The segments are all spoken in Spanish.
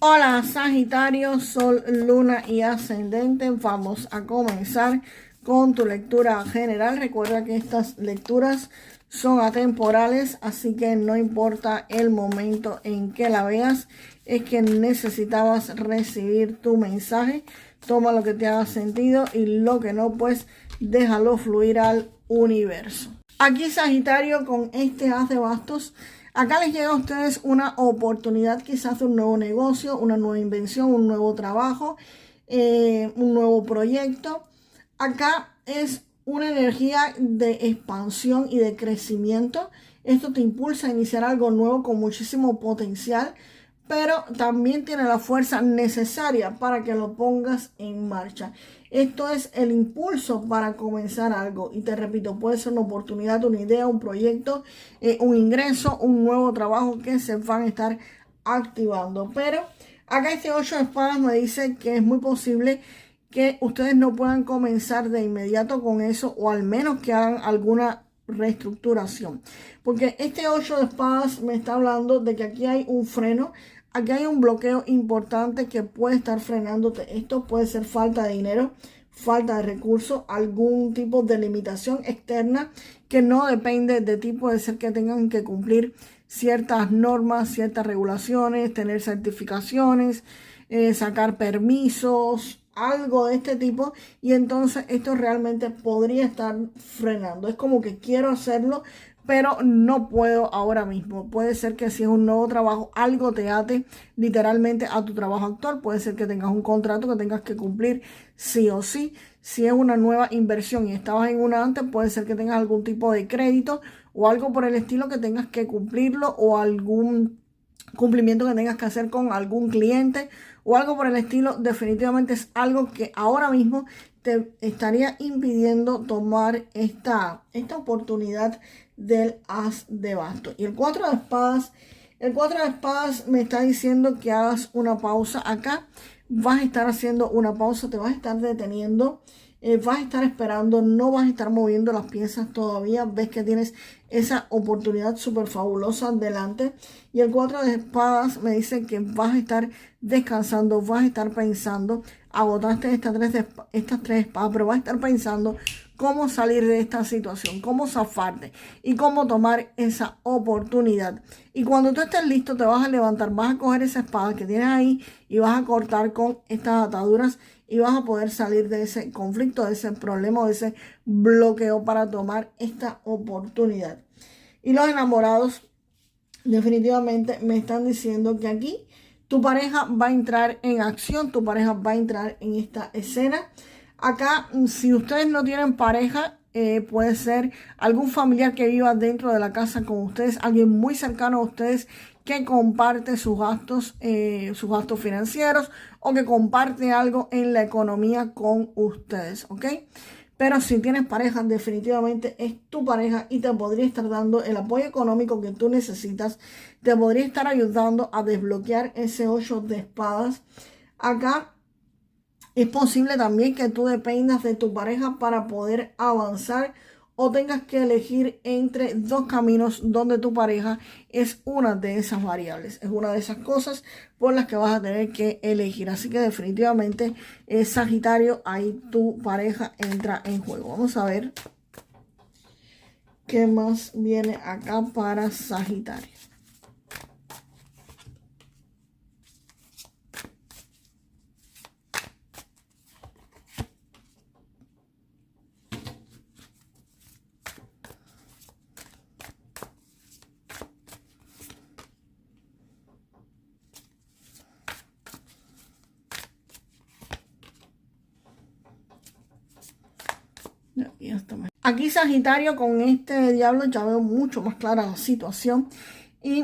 Hola Sagitario, Sol, Luna y Ascendente. Vamos a comenzar con tu lectura general. Recuerda que estas lecturas son atemporales, así que no importa el momento en que la veas, es que necesitabas recibir tu mensaje. Toma lo que te haga sentido y lo que no, pues déjalo fluir al universo. Aquí Sagitario con este as de bastos. Acá les llega a ustedes una oportunidad quizás de un nuevo negocio, una nueva invención, un nuevo trabajo, un nuevo proyecto. Acá es una energía de expansión y de crecimiento. Esto te impulsa a iniciar algo nuevo con muchísimo potencial, pero también tiene la fuerza necesaria para que lo pongas en marcha. Esto es el impulso para comenzar algo. Y te repito, puede ser una oportunidad, una idea, un proyecto, un ingreso, un nuevo trabajo que se van a estar activando. Pero acá este 8 de espadas me dice que es muy posible que ustedes no puedan comenzar de inmediato con eso, o al menos que hagan alguna reestructuración. Porque este 8 de espadas me está hablando de que aquí hay un freno. Aquí hay un bloqueo importante que puede estar frenándote. Esto puede ser falta de dinero, falta de recursos, algún tipo de limitación externa que no depende de ti. Puede ser que tengan que cumplir ciertas normas, ciertas regulaciones, tener certificaciones, sacar permisos, algo de este tipo. Y entonces esto realmente podría estar frenando. Es como que quiero hacerlo, pero no puedo ahora mismo. Puede ser que si es un nuevo trabajo, algo te ate literalmente a tu trabajo actual. Puede ser que tengas un contrato que tengas que cumplir sí o sí. Si es una nueva inversión y estabas en una antes, puede ser que tengas algún tipo de crédito o algo por el estilo que tengas que cumplirlo, o algún cumplimiento que tengas que hacer con algún cliente o algo por el estilo. Definitivamente es algo que ahora mismo te estaría impidiendo tomar esta oportunidad del as de bastos. Y el 4 de espadas me está diciendo que hagas una pausa. Acá vas a estar haciendo una pausa, te vas a estar deteniendo, vas a estar esperando, no vas a estar moviendo las piezas todavía. Ves que tienes esa oportunidad súper fabulosa delante. Y el 4 de espadas me dice que vas a estar descansando, vas a estar pensando. Agotaste estas tres espadas, pero vas a estar pensando cómo salir de esta situación, cómo zafarte y cómo tomar esa oportunidad. Y cuando tú estés listo, te vas a levantar, vas a coger esa espada que tienes ahí y vas a cortar con estas ataduras y vas a poder salir de ese conflicto, de ese problema, de ese bloqueo para tomar esta oportunidad. Y los enamorados definitivamente me están diciendo que aquí tu pareja va a entrar en acción, tu pareja va a entrar en esta escena. Acá, si ustedes no tienen pareja, puede ser algún familiar que viva dentro de la casa con ustedes, alguien muy cercano a ustedes que comparte sus gastos financieros, o que comparte algo en la economía con ustedes, ¿ok? Pero si tienes pareja, definitivamente es tu pareja y te podría estar dando el apoyo económico que tú necesitas. Te podría estar ayudando a desbloquear ese 8 de espadas. Acá es posible también que tú dependas de tu pareja para poder avanzar, o tengas que elegir entre dos caminos donde tu pareja es una de esas variables, es una de esas cosas por las que vas a tener que elegir. Así que definitivamente, Sagitario, ahí tu pareja entra en juego. Vamos a ver qué más viene acá para Sagitario. Aquí Sagitario con este diablo ya veo mucho más clara la situación. Y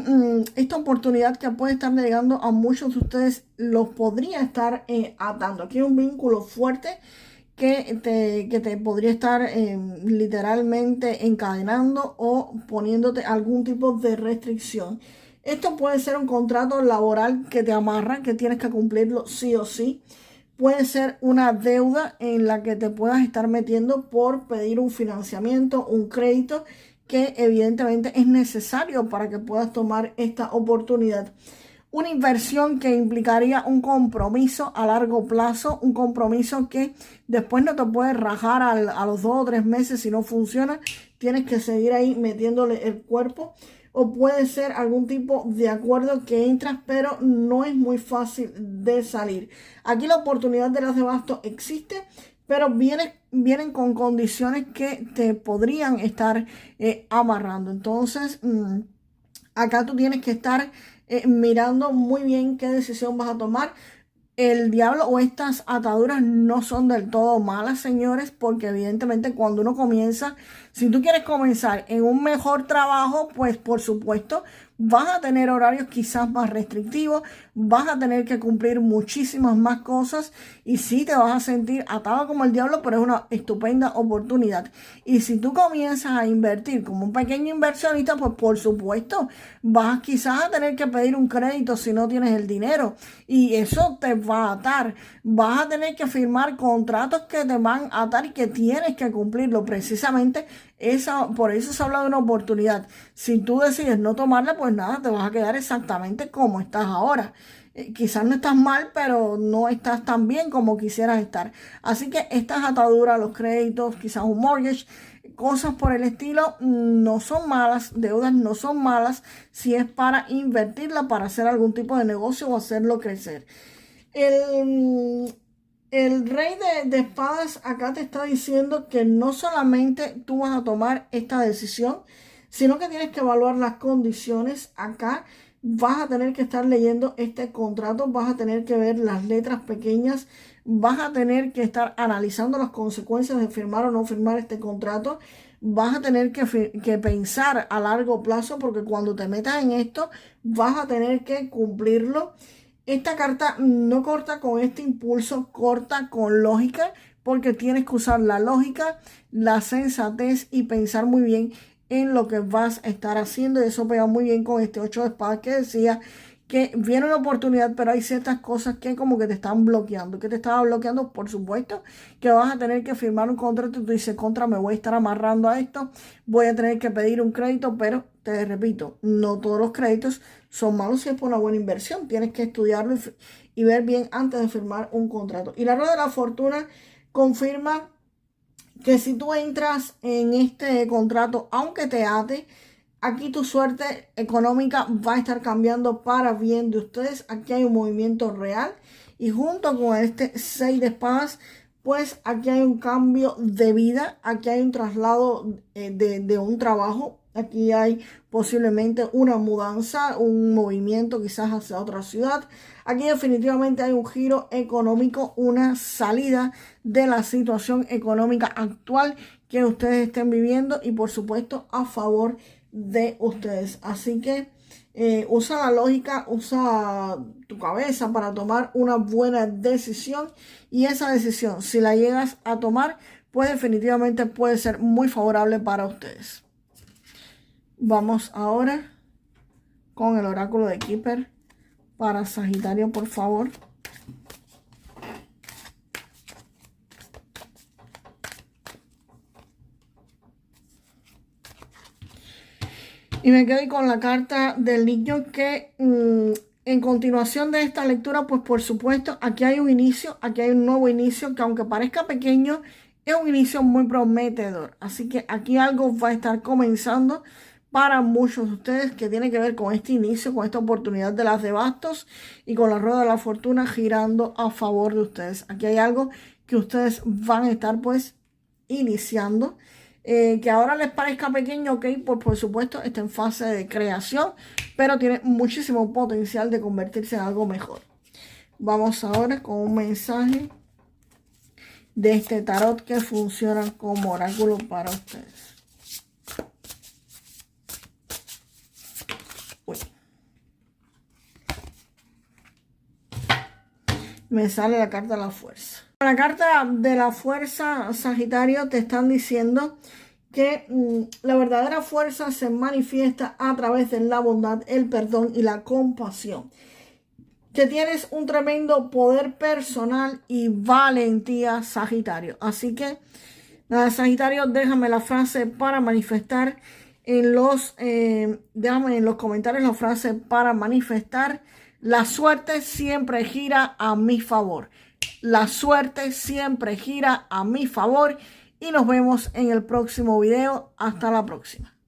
esta oportunidad que puede estar llegando a muchos de ustedes los podría estar atando. Aquí hay un vínculo fuerte que te podría estar literalmente encadenando o poniéndote algún tipo de restricción. Esto puede ser un contrato laboral que te amarra, que tienes que cumplirlo sí o sí. Puede ser una deuda en la que te puedas estar metiendo por pedir un financiamiento, un crédito, que evidentemente es necesario para que puedas tomar esta oportunidad. una inversión que implicaría un compromiso a largo plazo, un compromiso que después no te puedes rajar a los 2 o 3 meses si no funciona. Tienes que seguir ahí metiéndole el cuerpo. O puede ser algún tipo de acuerdo que entras, pero no es muy fácil de salir. Aquí la oportunidad de las de bastos existe, pero vienen con condiciones que te podrían estar amarrando. Entonces, acá tú tienes que estar mirando muy bien qué decisión vas a tomar. El diablo o estas ataduras no son del todo malas, señores, porque evidentemente cuando uno comienza, si tú quieres comenzar en un mejor trabajo, pues por supuesto vas a tener horarios quizás más restrictivos, vas a tener que cumplir muchísimas más cosas y sí te vas a sentir atado como el diablo, pero es una estupenda oportunidad. Y si tú comienzas a invertir como un pequeño inversionista, pues por supuesto vas quizás a tener que pedir un crédito si no tienes el dinero y eso te va a atar. Vas a tener que firmar contratos que te van a atar y que tienes que cumplirlo. Precisamente por eso se habla de una oportunidad. Si tú decides no tomarla, pues nada, te vas a quedar exactamente como estás ahora. Quizás no estás mal, pero no estás tan bien como quisieras estar. Así que estas ataduras, los créditos, quizás un mortgage, cosas por el estilo, no son malas, deudas no son malas si es para invertirla, para hacer algún tipo de negocio o hacerlo crecer. El rey de espadas acá te está diciendo que no solamente tú vas a tomar esta decisión, sino que tienes que evaluar las condiciones. Acá vas a tener que estar leyendo este contrato, vas a tener que ver las letras pequeñas, vas a tener que estar analizando las consecuencias de firmar o no firmar este contrato. Vas a tener que pensar a largo plazo porque cuando te metas en esto vas a tener que cumplirlo. Esta carta no corta con este impulso, corta con lógica, porque tienes que usar la lógica, la sensatez y pensar muy bien en lo que vas a estar haciendo. Y eso pega muy bien con este 8 de espadas que decía que viene una oportunidad, pero hay ciertas cosas que como que te están bloqueando. ¿Qué te estaba bloqueando? Por supuesto que vas a tener que firmar un contrato y tú dices, contra, me voy a estar amarrando a esto, voy a tener que pedir un crédito, pero te repito, no todos los créditos son malos si es por una buena inversión. Tienes que estudiarlo y ver bien antes de firmar un contrato. Y la rueda de la fortuna confirma que si tú entras en este contrato, aunque te ate, aquí tu suerte económica va a estar cambiando para bien de ustedes. Aquí hay un movimiento real y junto con este 6 de espadas, pues aquí hay un cambio de vida, aquí hay un traslado de un trabajo. Aquí hay posiblemente una mudanza, un movimiento quizás hacia otra ciudad. Aquí definitivamente hay un giro económico, una salida de la situación económica actual que ustedes estén viviendo y por supuesto a favor de ustedes. Así que usa la lógica, usa tu cabeza para tomar una buena decisión y esa decisión, si la llegas a tomar, pues definitivamente puede ser muy favorable para ustedes. Vamos ahora con el oráculo de Keeper para Sagitario, por favor. Y me quedé con la carta del niño que en continuación de esta lectura, pues por supuesto, aquí hay un inicio, aquí hay un nuevo inicio que aunque parezca pequeño, es un inicio muy prometedor. Así que aquí algo va a estar comenzando para muchos de ustedes que tiene que ver con este inicio, con esta oportunidad de las de bastos y con la rueda de la fortuna girando a favor de ustedes. Aquí hay algo que ustedes van a estar pues iniciando. Que ahora les parezca pequeño, ok, por supuesto está en fase de creación, pero tiene muchísimo potencial de convertirse en algo mejor. Vamos ahora con un mensaje de este tarot que funciona como oráculo para ustedes. Uy. Me sale la carta de la fuerza. La carta de la fuerza, Sagitario, te están diciendo que la verdadera fuerza se manifiesta a través de la bondad, el perdón y la compasión. Que tienes un tremendo poder personal y valentía, Sagitario. Así que, nada, Sagitario, déjame la frase para manifestar déjame en los comentarios la frase para manifestar. La suerte siempre gira a mi favor. La suerte siempre gira a mi favor. Y nos vemos en el próximo video. Hasta la próxima.